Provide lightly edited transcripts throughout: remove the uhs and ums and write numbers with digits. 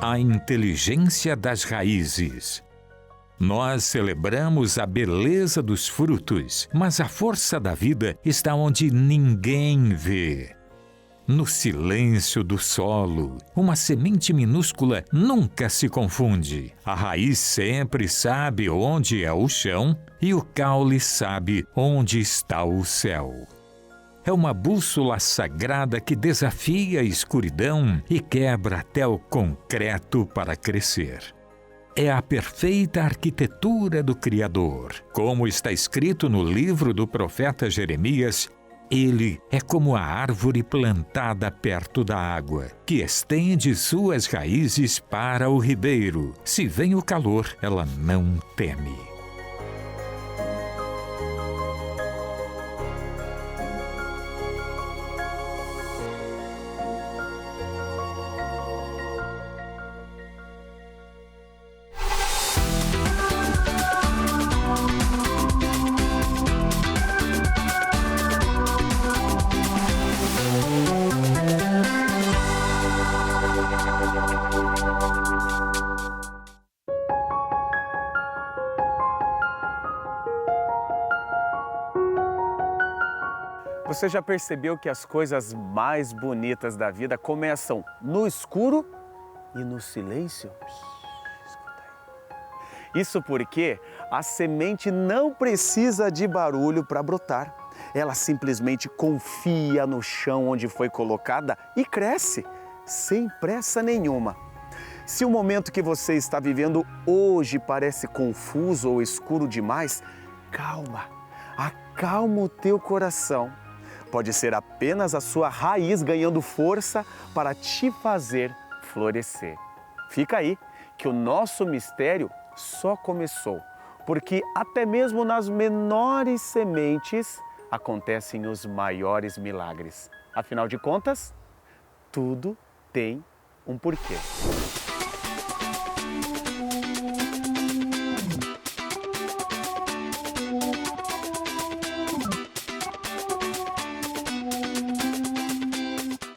A inteligência das raízes. Nós celebramos a beleza dos frutos, mas a força da vida está onde ninguém vê. No silêncio do solo, uma semente minúscula nunca se confunde. A raiz sempre sabe onde é o chão e o caule sabe onde está o céu. É uma bússola sagrada que desafia a escuridão e quebra até o concreto para crescer. É a perfeita arquitetura do Criador. Como está escrito no livro do profeta Jeremias, ele é como a árvore plantada perto da água, que estende suas raízes para o ribeiro. Se vem o calor, ela não teme. Você já percebeu que as coisas mais bonitas da vida começam no escuro e no silêncio? Escuta aí. Isso porque a semente não precisa de barulho para brotar. Ela simplesmente confia no chão onde foi colocada e cresce, sem pressa nenhuma. Se o momento que você está vivendo hoje parece confuso ou escuro demais, calma, acalma o teu coração. Pode ser apenas a sua raiz ganhando força para te fazer florescer. Fica aí, que o nosso mistério só começou, porque até mesmo nas menores sementes acontecem os maiores milagres. Afinal de contas, tudo tem um porquê.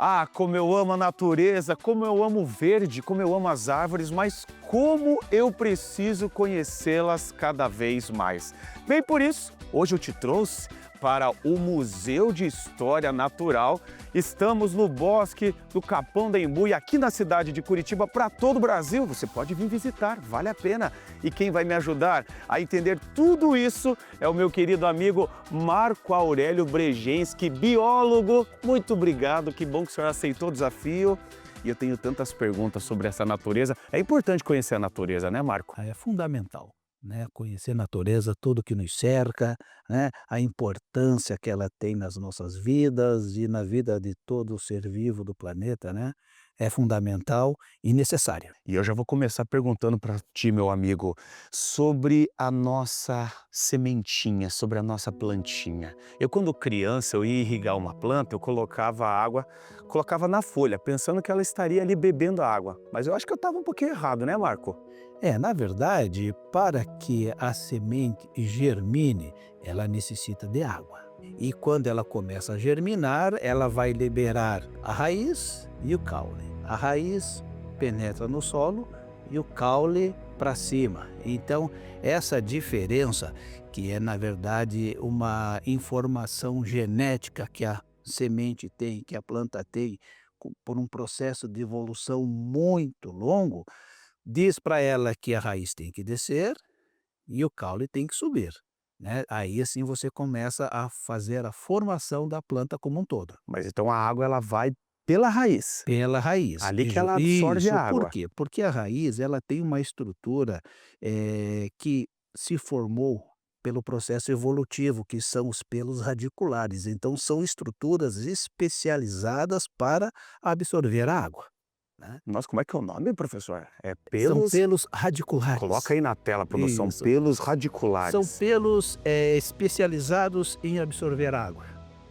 Ah, como eu amo a natureza, como eu amo o verde, como eu amo as árvores, mas como eu preciso conhecê-las cada vez mais. Bem, por isso, hoje eu te trouxe para o Museu de História Natural. Estamos no Bosque do Capão da Embu e aqui na cidade de Curitiba, para todo o Brasil. Você pode vir visitar, vale a pena. E quem vai me ajudar a entender tudo isso é o meu querido amigo Marco Aurélio Bregenski, biólogo. Muito obrigado, que bom que o senhor aceitou o desafio. E eu tenho tantas perguntas sobre essa natureza. É importante conhecer a natureza, né, Marco? É fundamental, né? Conhecer a natureza, tudo que nos cerca, né? A importância que ela tem nas nossas vidas e na vida de todo ser vivo do planeta, né? É fundamental e necessário. E eu já vou começar perguntando para ti, meu amigo, sobre a nossa sementinha, sobre a nossa plantinha. Eu, quando criança, eu ia irrigar uma planta, eu colocava água, colocava na folha, pensando que ela estaria ali bebendo água. Mas eu acho que eu estava um pouquinho errado, né, Marco? Na verdade, para que a semente germine, ela necessita de água. E quando ela começa a germinar, ela vai liberar a raiz e o caule. A raiz penetra no solo e o caule para cima. Então, essa diferença, que é na verdade uma informação genética que a semente tem, que a planta tem, por um processo de evolução muito longo, diz para ela que a raiz tem que descer e o caule tem que subir, né? Aí assim você começa a fazer a formação da planta como um todo. Mas então a água ela vai pela raiz. Pela raiz. Ali que ela absorve Isso, a por água. quê? Porque a raiz ela tem uma estrutura que se formou pelo processo evolutivo, que são os pelos radiculares. Então são estruturas especializadas para absorver a água, né? Nossa, como é que é o nome, professor? É São pelos... pelos radiculares. Coloca aí na tela, produção, Isso. pelos São radiculares. pelos especializados em absorver água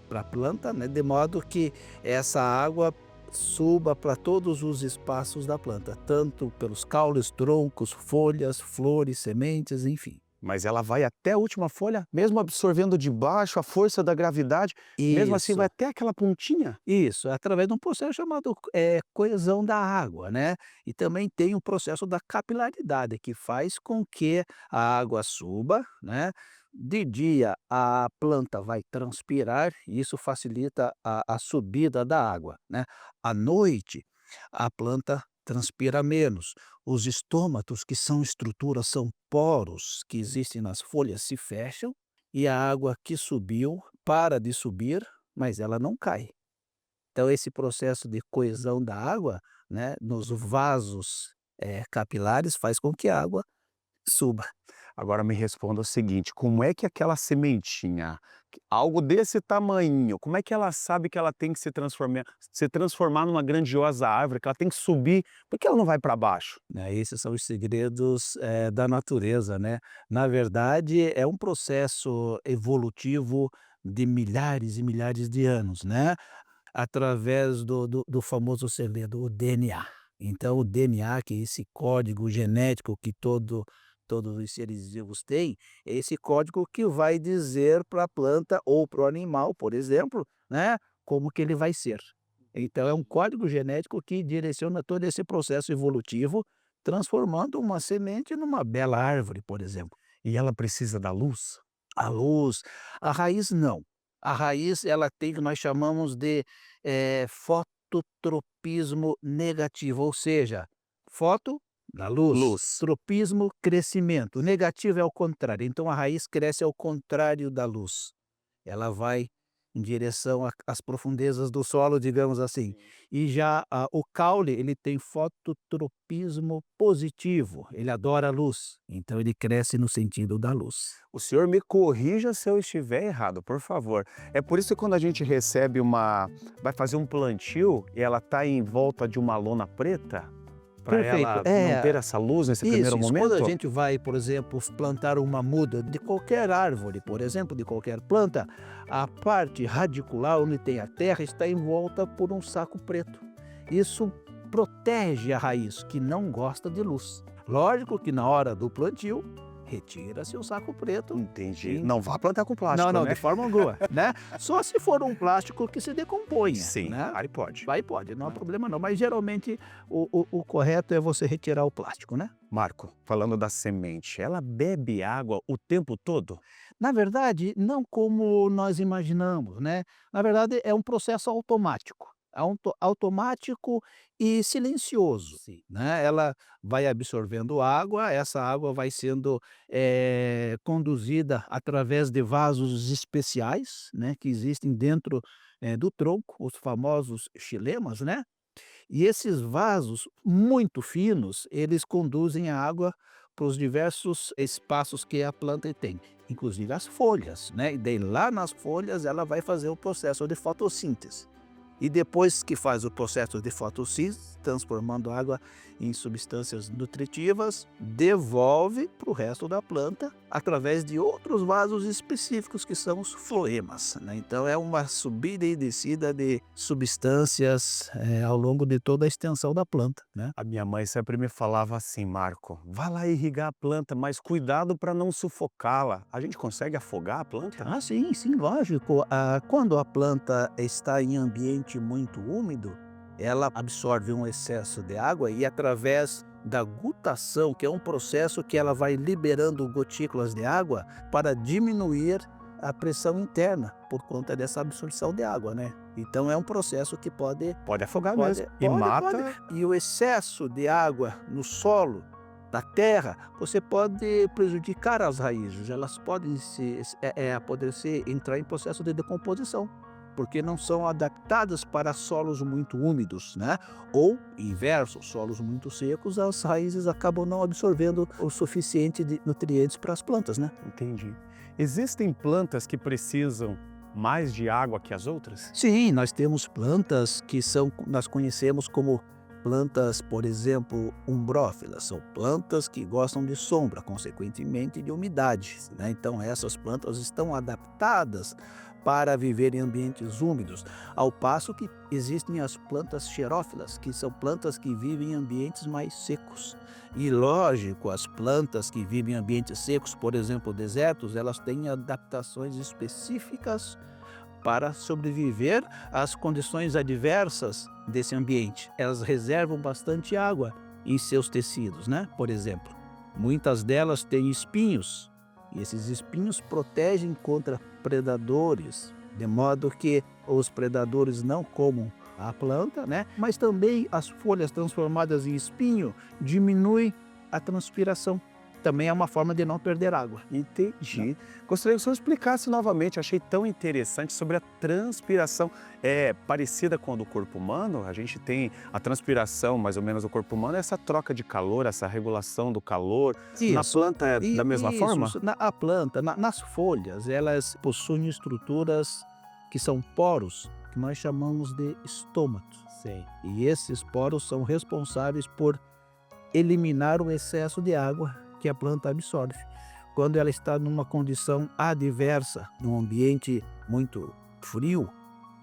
para a planta, né, de modo que essa água suba para todos os espaços da planta, tanto pelos caules, troncos, folhas, flores, sementes, enfim. Mas ela vai até a última folha, mesmo absorvendo de baixo a força da gravidade, mesmo assim vai Isso. até aquela pontinha? Isso, é através de um processo chamado, coesão da água, né. E também tem o processo da capilaridade, que faz com que a água suba, né. De dia, a planta vai transpirar e isso facilita a subida da água, né. À noite, a planta transpira menos. Os estômatos, que são estruturas, são poros que existem nas folhas, se fecham e a água que subiu para de subir, mas ela não cai. Então esse processo de coesão da água, né, nos vasos, capilares faz com que a água suba. Agora me responda o seguinte, como é que aquela sementinha, algo desse tamanho, como é que ela sabe que ela tem que se transformar numa grandiosa árvore, que ela tem que subir, por que ela não vai para baixo? Né, esses são os segredos, da natureza, né. Na verdade, é um processo evolutivo de milhares e milhares de anos, né, através do famoso segredo, o DNA. Então o DNA, que é esse código genético que todos os seres vivos têm, é esse código que vai dizer para a planta ou para o animal, por exemplo, né, como que ele vai ser. Então é um código genético que direciona todo esse processo evolutivo, transformando uma semente numa bela árvore, por exemplo. E ela precisa da luz? A luz, a raiz não. A raiz ela tem o que nós chamamos de, fototropismo negativo, ou seja, foto da luz, Luz. tropismo, crescimento, o negativo é ao contrário, então a raiz cresce ao contrário da luz. Ela vai em direção a às profundezas do solo, digamos assim. E já o caule, ele tem fototropismo positivo, ele adora a luz, então ele cresce no sentido da luz. O senhor me corrija se eu estiver errado, por favor. É por isso que quando a gente vai fazer um plantio e ela está em volta de uma lona preta, para Perfeito. ela não ter essa luz nesse primeiro Isso. Quando a momento? gente vai, por exemplo, plantar uma muda de qualquer árvore, por exemplo, de qualquer planta, a parte radicular, onde tem a terra, está envolta por um saco preto. Isso protege a raiz, que não gosta de luz. Lógico que na hora do plantio, retira-se o saco preto. Entendi. Sim. Não vá plantar com plástico, Não, né? de forma alguma, né. Só se for um plástico que se decomponha, Sim, né. aí pode. Aí pode, não há problema não, mas geralmente o correto é você retirar o plástico, né. Marco, falando da semente, ela bebe água o tempo todo? Na verdade, não como nós imaginamos, né. Na verdade, é um processo automático, automático e silencioso, né. Ela vai absorvendo água, essa água vai sendo, conduzida através de vasos especiais, né, que existem dentro, do tronco, os famosos xilemas, né. E esses vasos muito finos, eles conduzem a água para os diversos espaços que a planta tem, inclusive as folhas, né, e daí lá nas folhas ela vai fazer o processo de fotossíntese. E depois que faz o processo de fotossíntese, transformando a água em substâncias nutritivas, devolve para o resto da planta através de outros vasos específicos que são os floemas, né. Então é uma subida e descida de substâncias, ao longo de toda a extensão da planta, né. A minha mãe sempre me falava assim, Marco, vá lá irrigar a planta, mas cuidado para não sufocá-la. A gente consegue afogar a planta? Ah, sim, sim, lógico. Quando a planta está em ambiente muito úmido, ela absorve um excesso de água e através da gutação, que é um processo que ela vai liberando gotículas de água para diminuir a pressão interna por conta dessa absorção de água, né. Então é um processo que Pode afogar pode mesmo. E mata. e o excesso de água no solo da terra, você pode prejudicar as raízes, elas podem apodrecer, entrar em processo de decomposição, porque não são adaptadas para solos muito úmidos, né, ou inverso, solos muito secos, as raízes acabam não absorvendo o suficiente de nutrientes para as plantas, né. Entendi. Existem plantas que precisam mais de água que as outras? Sim, nós temos plantas que nós conhecemos como plantas, por exemplo, umbrófilas, são plantas que gostam de sombra, consequentemente de umidade, né. Então essas plantas estão adaptadas para viver em ambientes úmidos, ao passo que existem as plantas xerófilas, que são plantas que vivem em ambientes mais secos. E lógico, as plantas que vivem em ambientes secos, por exemplo, desertos, elas têm adaptações específicas para sobreviver às condições adversas desse ambiente. Elas reservam bastante água em seus tecidos, né? Por exemplo, muitas delas têm espinhos, e esses espinhos protegem contra predadores, de modo que os predadores não comam a planta, né? Mas também as folhas transformadas em espinho diminuem a transpiração. Também é uma forma de não perder água. Entendi. Gostaria que o senhor explicasse novamente, achei tão interessante sobre a transpiração. É parecida com a do corpo humano? A gente tem a transpiração, mais ou menos, do corpo humano, essa troca de calor, essa regulação do calor. Na planta é da mesma forma? A planta, nas folhas, elas possuem estruturas que são poros, que nós chamamos de estômatos. Sim. E esses poros são responsáveis por eliminar o excesso de água que a planta absorve. Quando ela está numa condição adversa, num ambiente muito frio,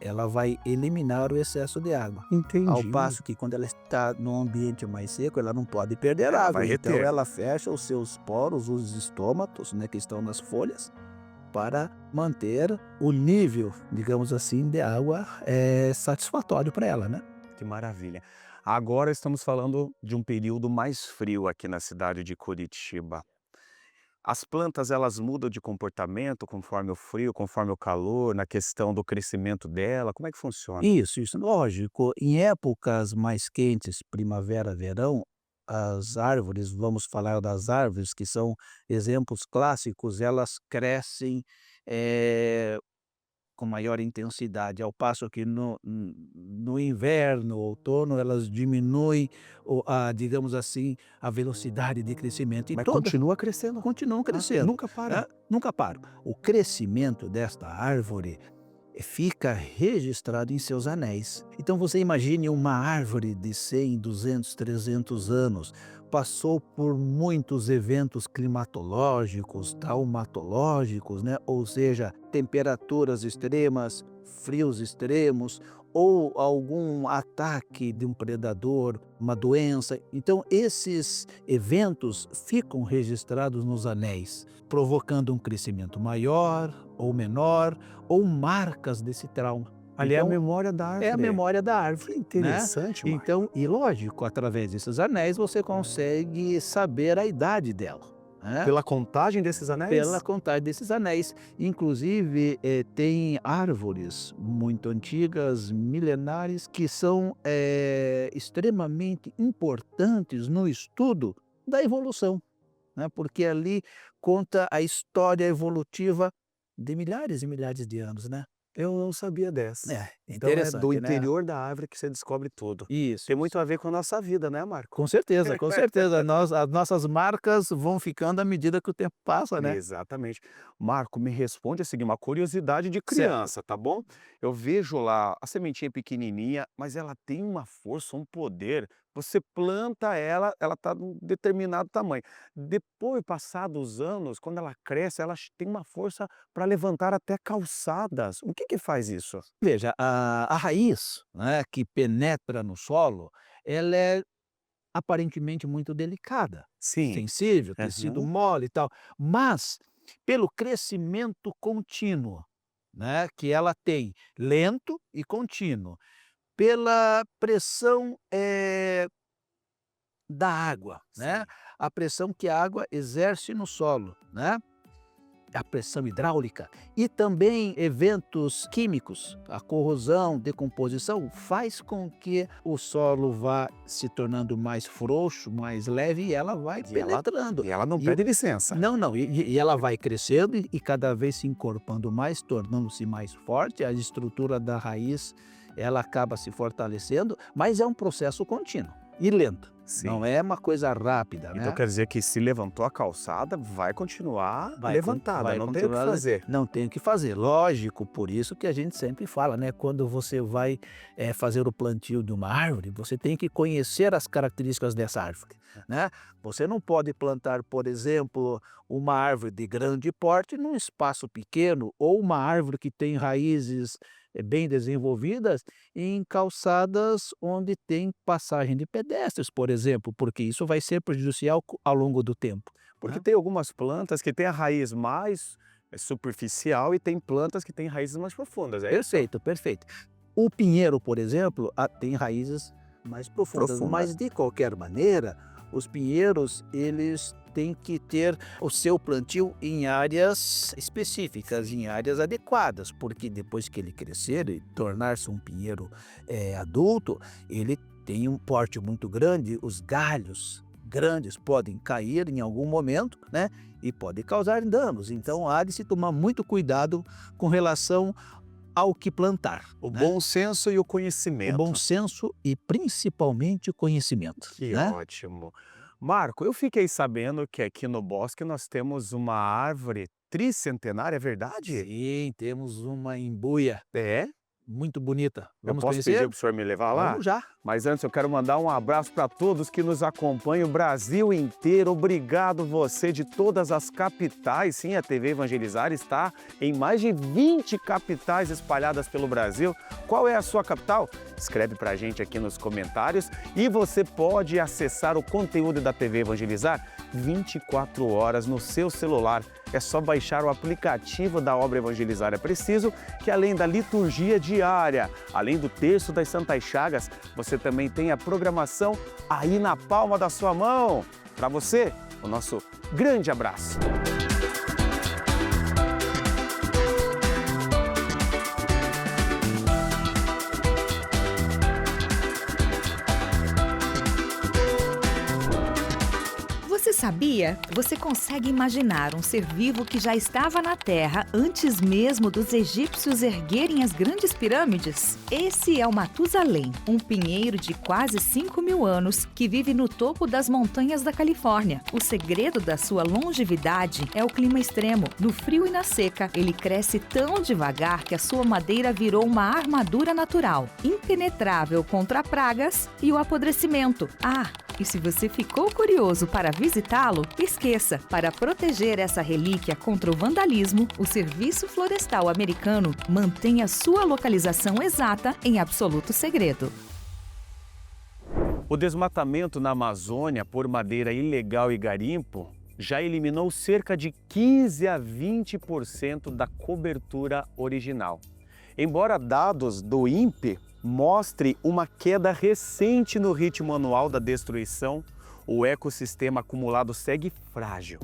ela vai eliminar o excesso de água. Entendi. Ao passo que quando ela está num ambiente mais seco, ela não pode perder água. Vai Então reter. ela fecha os seus poros, os estômatos, né, que estão nas folhas, para manter o nível, digamos assim, de água satisfatório para ela, né? Que maravilha. Agora estamos falando de um período mais frio aqui na cidade de Curitiba. As plantas, elas mudam de comportamento conforme o frio, conforme o calor, na questão do crescimento dela? Como é que funciona? Isso, lógico. Em épocas mais quentes, primavera, verão, as árvores, vamos falar das árvores, que são exemplos clássicos, elas crescem com maior intensidade, ao passo que no inverno, outono, elas diminuem, digamos assim, a velocidade de crescimento. Mas continua crescendo. Continuam crescendo. Nunca para. Nunca param. O crescimento desta árvore fica registrado em seus anéis. Então você imagine uma árvore de 100, 200, 300 anos, passou por muitos eventos climatológicos, traumatológicos, né? Ou seja, temperaturas extremas, frios extremos, ou algum ataque de um predador, uma doença. Então esses eventos ficam registrados nos anéis, provocando um crescimento maior ou menor, ou marcas desse trauma. Ali é a Então, memória da árvore. é a memória da árvore. Que interessante, né? Marco. Então, e lógico, através desses anéis você consegue saber a idade dela. Né? Pela contagem desses anéis? Pela contagem desses anéis. Inclusive, tem árvores muito antigas, milenares, que são extremamente importantes no estudo da evolução, né? Porque ali conta a história evolutiva de milhares e milhares de anos, né? Eu não sabia dessa. Então é Interessante, do né? interior da árvore que você descobre tudo. Isso. Tem muito a ver com a nossa vida, né, Marco? Com certeza, com certeza. As nossas marcas vão ficando à medida que o tempo passa, né? Exatamente. Marco, me responde a seguir uma curiosidade de criança, tá bom? Eu vejo lá a sementinha pequenininha, mas ela tem uma força, um poder. Você planta ela, ela está de um determinado tamanho. Depois, passados os anos, quando ela cresce, ela tem uma força para levantar até calçadas. O que faz isso? Veja, a raiz, né, que penetra no solo, ela é aparentemente muito delicada, Sim. sensível, tecido mole e tal, mas pelo crescimento contínuo, né, que ela tem, lento e contínuo, pela pressão da água, né, a pressão que a água exerce no solo, né, a pressão hidráulica e também eventos químicos, a corrosão, decomposição, faz com que o solo vá se tornando mais frouxo, mais leve e ela vai penetrando. E ela não pede licença. Não, e ela vai crescendo e cada vez se encorpando mais, tornando-se mais forte, a estrutura da raiz, ela acaba se fortalecendo, mas é um processo contínuo e lento. Sim. Não é uma coisa rápida, né? Então quer dizer que se levantou a calçada, vai continuar levantada, vai não tem o que continuar- fazer. Não tem o que fazer, lógico, por isso que a gente sempre fala, né? Quando você vai fazer o plantio de uma árvore, você tem que conhecer as características dessa árvore, né? Você não pode plantar, por exemplo, uma árvore de grande porte num espaço pequeno ou uma árvore que tem raízes bem desenvolvidas em calçadas onde tem passagem de pedestres, por exemplo, porque isso vai ser prejudicial ao longo do tempo. Porque Né? tem algumas plantas que têm a raiz mais superficial e tem plantas que têm raízes mais profundas, é isso? Perfeito, perfeito. O pinheiro, por exemplo, tem raízes mais profundas, Profundas. mas de qualquer maneira, os pinheiros, eles têm que ter o seu plantio em áreas específicas, em áreas adequadas, porque depois que ele crescer e tornar-se um pinheiro adulto, ele tem um porte muito grande, os galhos grandes podem cair em algum momento, né? E podem causar danos. Então há de se tomar muito cuidado com relação ao que plantar. O né? bom senso e o conhecimento. O bom senso e principalmente o conhecimento. Que né? ótimo. Marco, eu fiquei sabendo que aqui no bosque nós temos uma árvore tricentenária, é verdade? Sim, temos uma embuia É? muito bonita. Eu Vamos posso conhecer? pedir para o senhor me levar lá? Vamos já. Mas antes eu quero mandar um abraço para todos que nos acompanham, o Brasil inteiro. Obrigado você de todas as capitais. Sim, a TV Evangelizar está em mais de 20 capitais espalhadas pelo Brasil. Qual é a sua capital? Escreve para a gente aqui nos comentários. E você pode acessar o conteúdo da TV Evangelizar 24 horas no seu celular. É só baixar o aplicativo da Obra Evangelizar É Preciso, que além da liturgia diária, além do terço das Santas Chagas, você também tem a programação aí na palma da sua mão. Para você, o nosso grande abraço. Você sabia? Você consegue imaginar um ser vivo que já estava na Terra antes mesmo dos egípcios erguerem as grandes pirâmides? Esse é o Matusalém, um pinheiro de quase 5.000 anos que vive no topo das montanhas da Califórnia. O segredo da sua longevidade é o clima extremo. No frio e na seca, ele cresce tão devagar que a sua madeira virou uma armadura natural, impenetrável contra pragas e o apodrecimento. E se você ficou curioso para visitá-lo, esqueça, para proteger essa relíquia contra o vandalismo, o Serviço Florestal Americano mantém a sua localização exata em absoluto segredo. O desmatamento na Amazônia por madeira ilegal e garimpo já eliminou cerca de 15 a 20% da cobertura original. Embora dados do INPE mostre uma queda recente no ritmo anual da destruição, o ecossistema acumulado segue frágil.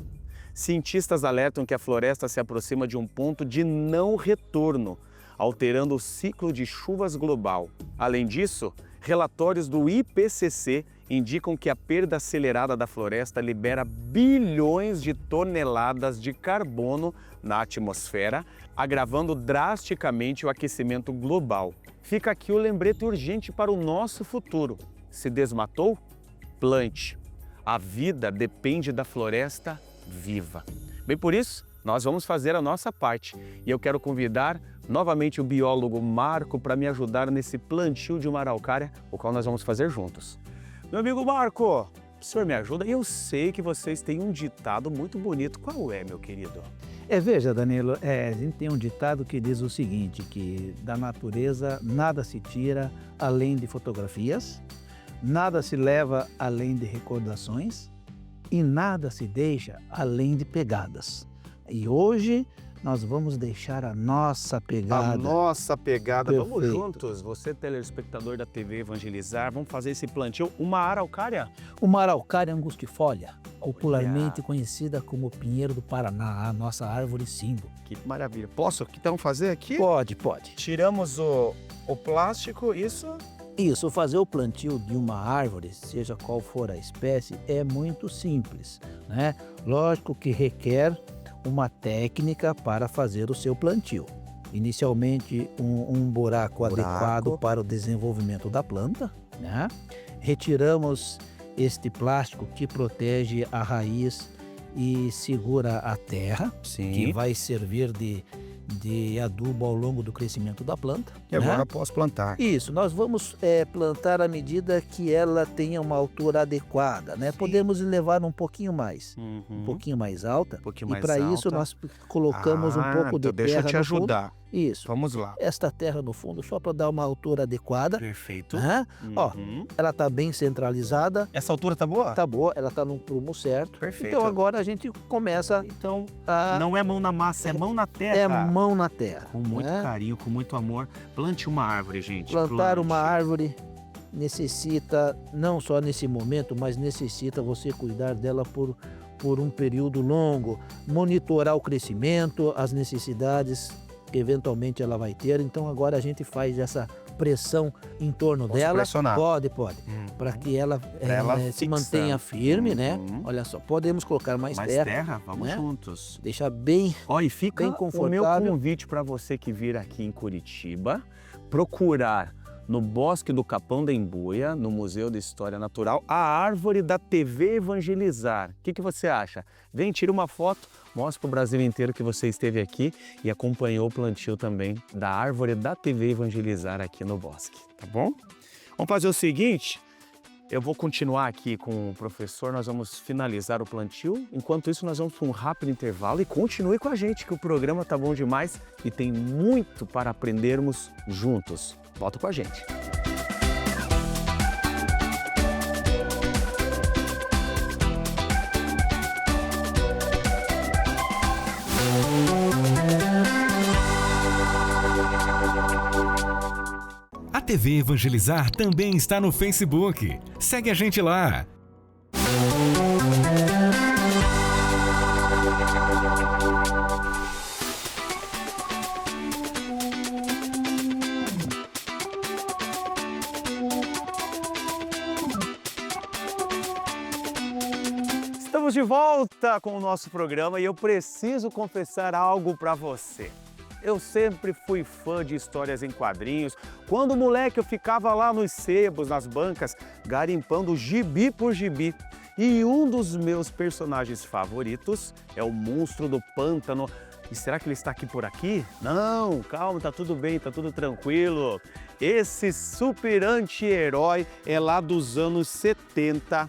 Cientistas alertam que a floresta se aproxima de um ponto de não retorno, alterando o ciclo de chuvas global. Além disso, relatórios do IPCC indicam que a perda acelerada da floresta libera bilhões de toneladas de carbono na atmosfera, agravando drasticamente o aquecimento global. Fica aqui o lembrete urgente para o nosso futuro. Se desmatou? Plante. A vida depende da floresta viva. Bem, por isso, nós vamos fazer a nossa parte. E eu quero convidar novamente o biólogo Marco para me ajudar nesse plantio de uma araucária, o qual nós vamos fazer juntos. Meu amigo Marco, o senhor me ajuda? Eu sei que vocês têm um ditado muito bonito. Qual é, meu querido? Veja, Danilo, a gente tem um ditado que diz o seguinte, que da natureza nada se tira além de fotografias, nada se leva além de recordações e nada se deixa além de pegadas. E hoje nós vamos deixar a nossa pegada. A nossa pegada. Perfeito. Vamos juntos, você telespectador da TV Evangelizar, vamos fazer esse plantio. Uma araucária? Uma araucária angustifolia, popularmente conhecida como pinheiro do Paraná, a nossa árvore símbolo. Que maravilha. Posso então fazer aqui? Pode. Tiramos o plástico, isso? Isso, fazer o plantio de uma árvore, seja qual for a espécie, é muito simples, né? Lógico que requer uma técnica para fazer o seu plantio. Inicialmente, um buraco adequado para o desenvolvimento da planta, né? Retiramos este plástico que protege a raiz e segura a terra, que Sim. vai servir de adubo ao longo do crescimento da planta. E agora posso plantar. Isso, nós vamos plantar à medida que ela tenha uma altura adequada, né? Sim. Podemos levar um pouquinho mais, um Um pouquinho mais alta. pouquinho E mais para isso alta. nós colocamos um pouco de então deixa eu terra te no fundo. ajudar. Isso. Vamos lá. Esta terra no fundo só para dar uma altura adequada. Perfeito. Né? Ó, Uhum. ela tá bem centralizada, Essa altura tá boa? tá boa, ela tá no prumo certo. Perfeito. Então agora a gente começa Então, a não é mão na massa, é mão na terra. mão na terra. Com muito né? carinho, com muito amor. Plante uma árvore, gente. Plantar uma plante. árvore necessita, não só nesse momento, mas necessita você cuidar dela por um período longo, monitorar o crescimento, as necessidades que eventualmente ela vai ter. Então agora a gente faz essa pressão em torno Posso dela. pressionar? Pode, Hum. para que ela, ela se fixar. mantenha firme, né? Uhum. Olha só, podemos colocar mais terra, Vamos né? juntos. deixar bem Ó, e fica bem o meu confortável. convite para você que vir aqui em Curitiba, procurar no Bosque do Capão da Embuia, no Museu de História Natural, a árvore da TV Evangelizar. O que você acha? Vem, tira uma foto, mostra para o Brasil inteiro que você esteve aqui e acompanhou o plantio também da árvore da TV Evangelizar aqui no bosque, tá bom? Vamos fazer o seguinte, eu vou continuar aqui com o professor, nós vamos finalizar o plantio. Enquanto isso, nós vamos para um rápido intervalo e continue com a gente, que o programa tá bom demais e tem muito para aprendermos juntos. Volta com a gente. A TV Evangelizar também está no Facebook. Segue a gente lá. Estamos de volta com o nosso programa e eu preciso confessar algo para você. Eu sempre fui fã de histórias em quadrinhos. Quando moleque eu ficava lá nos sebos, nas bancas, garimpando gibi por gibi. E um dos meus personagens favoritos é o Monstro do Pântano. E será que ele está aqui por aqui? Não, calma, tá tudo bem, tá tudo tranquilo. Esse super anti-herói é lá dos anos 70.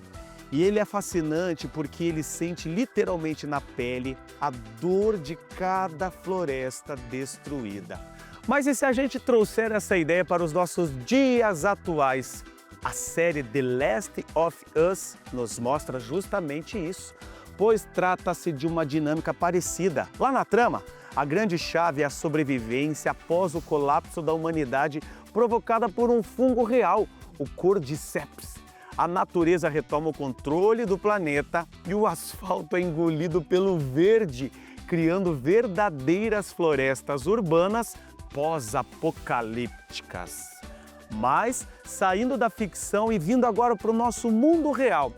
E ele é fascinante porque ele sente literalmente na pele a dor de cada floresta destruída. Mas e se a gente trouxer essa ideia para os nossos dias atuais? A série The Last of Us nos mostra justamente isso, pois trata-se de uma dinâmica parecida. Lá na trama, a grande chave é a sobrevivência após o colapso da humanidade provocada por um fungo real, o Cordyceps. A natureza retoma o controle do planeta e o asfalto é engolido pelo verde, criando verdadeiras florestas urbanas pós-apocalípticas. Mas, saindo da ficção e vindo agora para o nosso mundo real,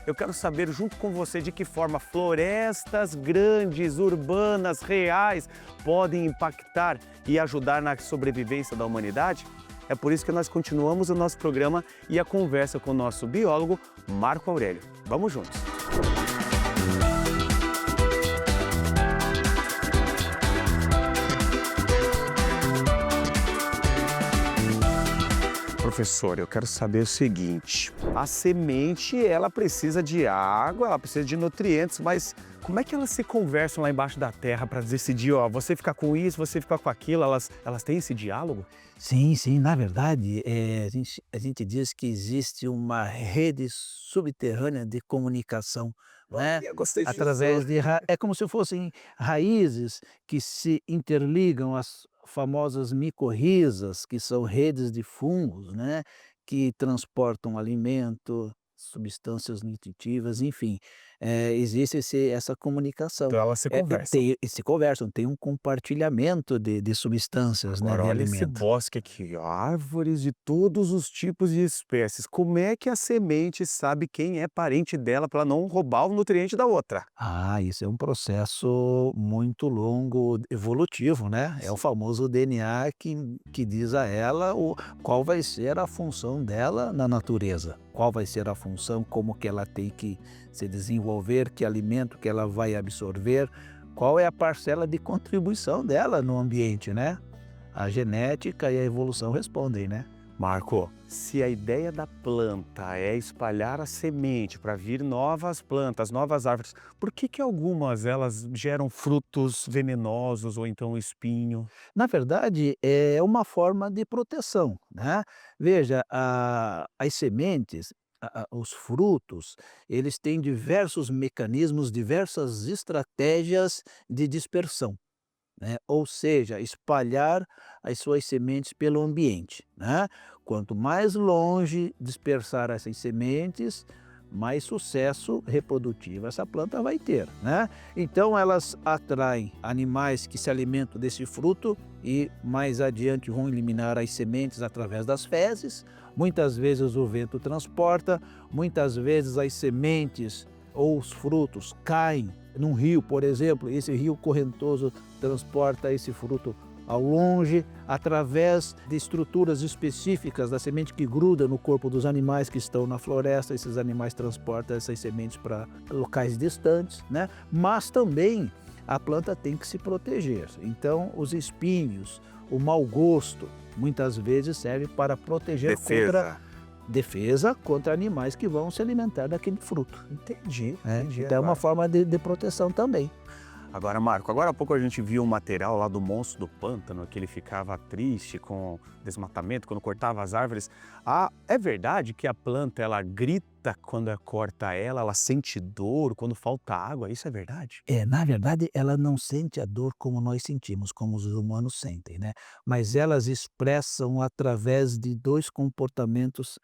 eu quero saber junto com você de que forma florestas grandes, urbanas, reais podem impactar e ajudar na sobrevivência da humanidade. É por isso que nós continuamos o nosso programa e a conversa com o nosso biólogo Marco Aurélio. Vamos juntos! Professor, eu quero saber o seguinte, a semente ela precisa de água, ela precisa de nutrientes, mas como é que elas se conversam lá embaixo da terra para decidir, ó, você ficar com isso, você ficar com aquilo, elas têm esse diálogo? Sim, sim, na verdade, a gente diz que existe uma rede subterrânea de comunicação, né? Eu gostei disso. Através de é como se fossem raízes que se interligam às famosas micorrizas, que são redes de fungos, né? Que transportam alimento, substâncias nutritivas, enfim. existe essa comunicação. Então elas se conversam. Se conversam, tem um compartilhamento de substâncias, né, Agora de olha esse alimento. bosque aqui, ó, árvores de todos os tipos e espécies. Como é que a semente sabe quem é parente dela para não roubar o nutriente da outra? Ah, isso é um processo muito longo, evolutivo, né? É o famoso DNA que diz a ela qual vai ser a função dela na natureza, qual vai ser a função, como que ela tem que se desenvolver, que alimento que ela vai absorver, qual é a parcela de contribuição dela no ambiente, né? A genética e a evolução respondem, né? Marco, se a ideia da planta é espalhar a semente para vir novas plantas, novas árvores, por que algumas elas geram frutos venenosos ou então espinho? Na verdade, é uma forma de proteção, né? Veja, as sementes, os frutos, eles têm diversos mecanismos, diversas estratégias de dispersão, né? Ou seja, espalhar as suas sementes pelo ambiente, né? Quanto mais longe dispersar essas sementes, mais sucesso reprodutivo essa planta vai ter, né? Então elas atraem animais que se alimentam desse fruto e mais adiante vão eliminar as sementes através das fezes. Muitas vezes o vento transporta, muitas vezes as sementes ou os frutos caem num rio, por exemplo, esse rio correntoso transporta esse fruto ao longe, através de estruturas específicas da semente que gruda no corpo dos animais que estão na floresta. Esses animais transportam essas sementes para locais distantes, né? Mas também a planta tem que se proteger. Então, os espinhos, o mau gosto, muitas vezes serve para proteger defesa contra animais que vão se alimentar daquele fruto. Entendi. Então é uma forma de proteção também. Agora, Marco, agora há pouco a gente viu um material lá do monstro do pântano, que ele ficava triste com desmatamento, quando cortava as árvores. É verdade que a planta, ela grita quando corta ela sente dor quando falta água, isso é verdade? Na verdade, ela não sente a dor como nós sentimos, como os humanos sentem, né? Mas elas expressam através de dois comportamentos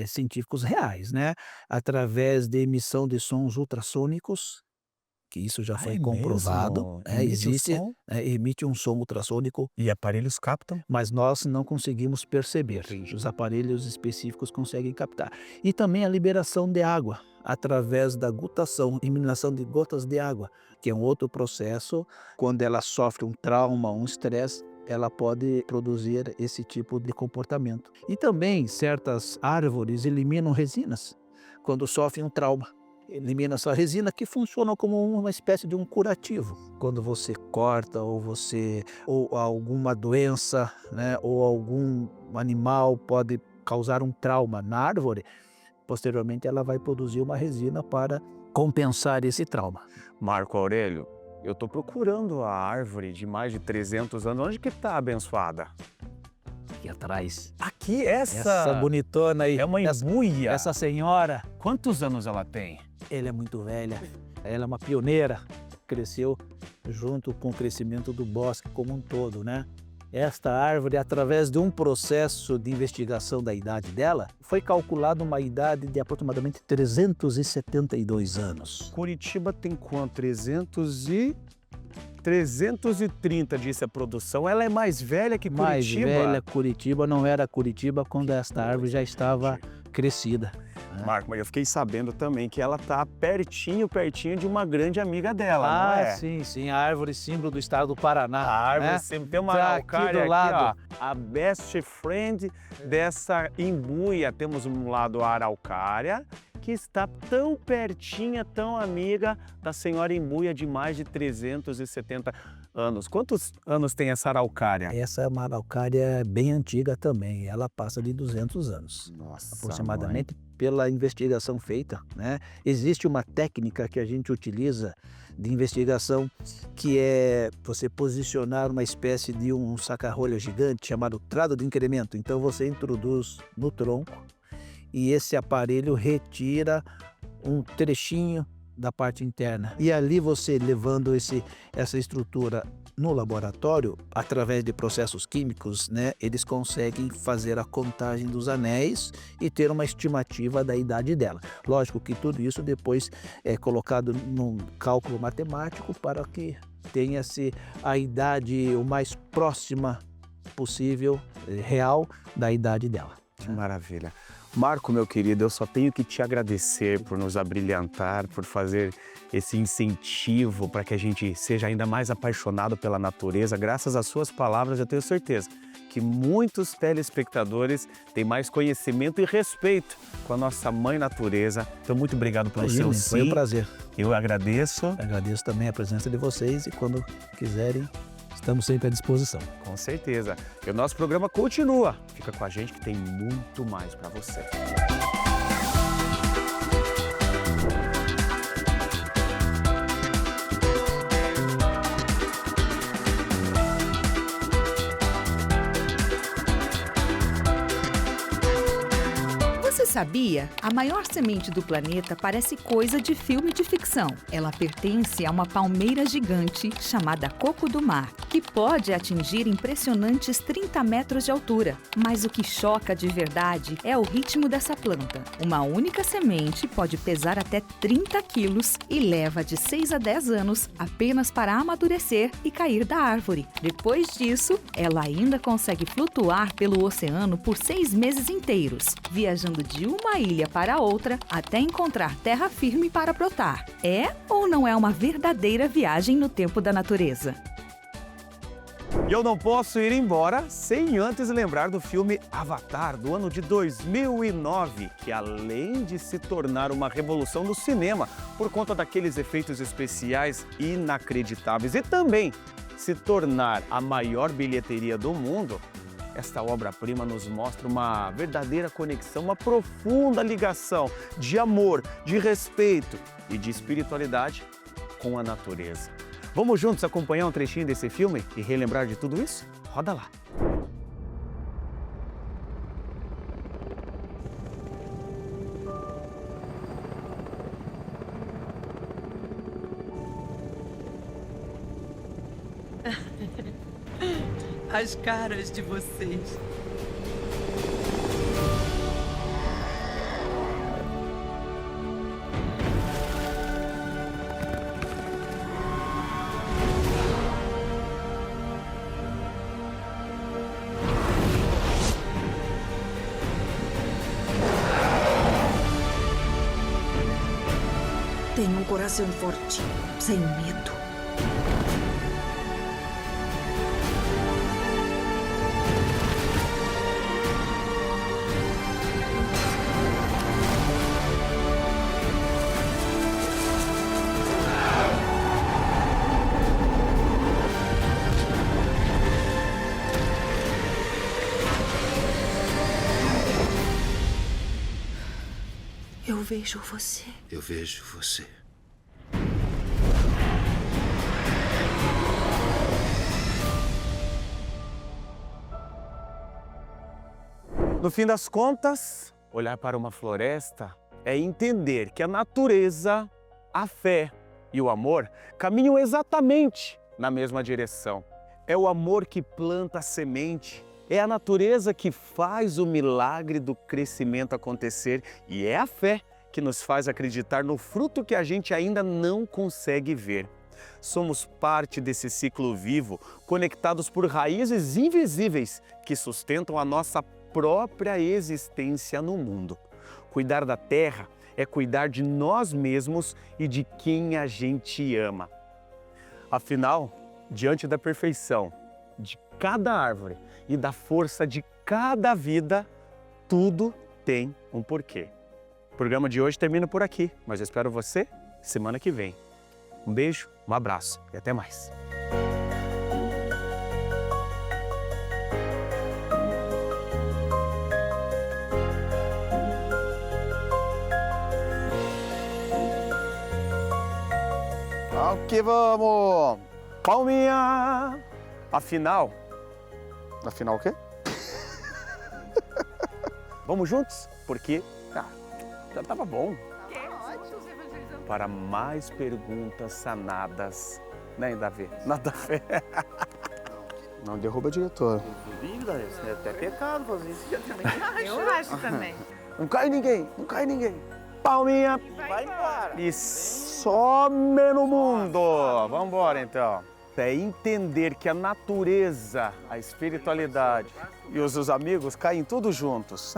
científicos reais, né? Através de emissão de sons ultrassônicos, que isso já foi É comprovado, mesmo? Emite o existe, som? emite um som ultrassônico, E aparelhos captam? mas nós não conseguimos perceber. Entendi. Os aparelhos específicos conseguem captar. E também a liberação de água, através da gutação, eliminação de gotas de água, que é um outro processo. Quando ela sofre um trauma, um estresse, ela pode produzir esse tipo de comportamento. E também certas árvores eliminam resinas quando sofrem um trauma. Elimina essa resina, que funciona como uma espécie de um curativo. Quando você corta ou alguma doença, né, ou algum animal pode causar um trauma na árvore, posteriormente ela vai produzir uma resina para compensar esse trauma. Marco Aurélio, eu estou procurando a árvore de mais de 300 anos. Onde que está abençoada? Aqui atrás. Aqui, Essa bonitona aí. é uma imbuia. Essa senhora, Quantos anos ela tem? ela é muito velha. Ela é uma pioneira. Cresceu junto com o crescimento do bosque como um todo, né? Esta árvore, através de um processo de investigação da idade dela, foi calculada uma idade de aproximadamente 372 anos. Curitiba tem quanto? 330, disse a produção. Ela é mais velha que Curitiba? Mais velha, Curitiba não era Curitiba quando esta árvore já estava crescida. Marco, mas eu fiquei sabendo também que ela está pertinho de uma grande amiga dela, não é? Sim, a árvore símbolo do estado do Paraná. A árvore né? sempre tem uma Tá araucária aqui do lado. ó, a best friend dessa imbuia. Temos um lado a araucária, que está tão pertinha, tão amiga da senhora imbuia de mais de 370 anos. Quantos anos tem essa araucária? Essa é uma araucária bem antiga também, ela passa de 200 anos. Nossa, Aproximadamente, pela investigação feita, né? Existe uma técnica que a gente utiliza de investigação que é você posicionar uma espécie de um saca-rolha gigante chamado trado de incremento. Então você introduz no tronco e esse aparelho retira um trechinho da parte interna. E ali você levando essa estrutura no laboratório, através de processos químicos, né, eles conseguem fazer a contagem dos anéis e ter uma estimativa da idade dela. Lógico que tudo isso depois é colocado num cálculo matemático para que tenha-se a idade o mais próxima possível, real, da idade dela. Que maravilha. Marco, meu querido, eu só tenho que te agradecer por nos abrilhantar, por fazer esse incentivo para que a gente seja ainda mais apaixonado pela natureza. Graças às suas palavras, eu tenho certeza que muitos telespectadores têm mais conhecimento e respeito com a nossa mãe natureza. Então, muito obrigado pelo seu sim. Foi um prazer. Eu agradeço. Agradeço também a presença de vocês e quando quiserem, estamos sempre à disposição. Com certeza. E o nosso programa continua. Fica com a gente que tem muito mais para você. Você sabia? A maior semente do planeta parece coisa de filme de ficção. Ela pertence a uma palmeira gigante chamada coco do mar, que pode atingir impressionantes 30 metros de altura. Mas o que choca de verdade é o ritmo dessa planta. Uma única semente pode pesar até 30 quilos e leva de 6 a 10 anos apenas para amadurecer e cair da árvore. Depois disso, ela ainda consegue flutuar pelo oceano por 6 meses inteiros, viajando de uma ilha para outra até encontrar terra firme para brotar. É ou não é uma verdadeira viagem no tempo da natureza? E eu não posso ir embora sem antes lembrar do filme Avatar, do ano de 2009, que além de se tornar uma revolução no cinema por conta daqueles efeitos especiais inacreditáveis e também se tornar a maior bilheteria do mundo, esta obra-prima nos mostra uma verdadeira conexão, uma profunda ligação de amor, de respeito e de espiritualidade com a natureza. Vamos juntos acompanhar um trechinho desse filme e relembrar de tudo isso? Roda lá! As caras de vocês. Tenho um coração forte, sem medo. Eu vejo você. Eu vejo você. No fim das contas, olhar para uma floresta é entender que a natureza, a fé e o amor caminham exatamente na mesma direção. É o amor que planta a semente. É a natureza que faz o milagre do crescimento acontecer e é a fé que nos faz acreditar no fruto que a gente ainda não consegue ver. Somos parte desse ciclo vivo, conectados por raízes invisíveis que sustentam a nossa própria existência no mundo. Cuidar da terra é cuidar de nós mesmos e de quem a gente ama. Afinal, diante da perfeição de cada árvore e da força de cada vida, tudo tem um porquê. O programa de hoje termina por aqui, mas eu espero você semana que vem. Um beijo, um abraço e até mais. Aqui vamos! Palminha! Afinal o quê? Vamos juntos? Porque já estava bom. Para mais perguntas sanadas, Nem Davi, nada a ver. Não derruba a diretora. É até pecado fazer isso. Eu acho também. Não cai ninguém, não cai ninguém. Palminha. Vai embora. E some no mundo. Vamos embora então. É entender que a natureza, a espiritualidade e os amigos caem todos juntos.